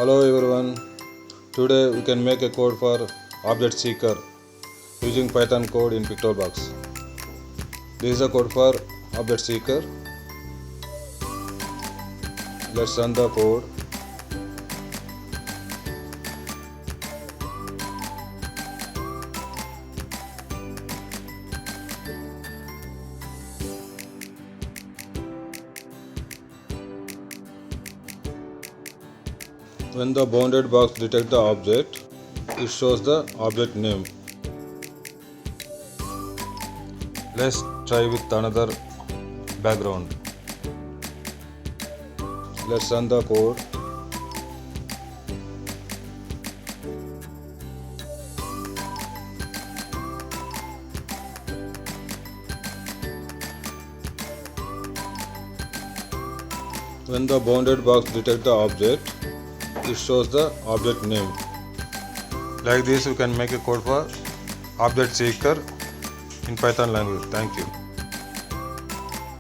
Hello everyone. Today we can make a code for object seeker using Python code in pictoblox. This is a code for object seeker. Let's run the code. When the bounded box detects the object, it shows the object name. Let's try with another background. Let's run the code. When the bounded box detects the object, it shows the object name. Like this, you can make a code for object seeker in Python language. Thank you.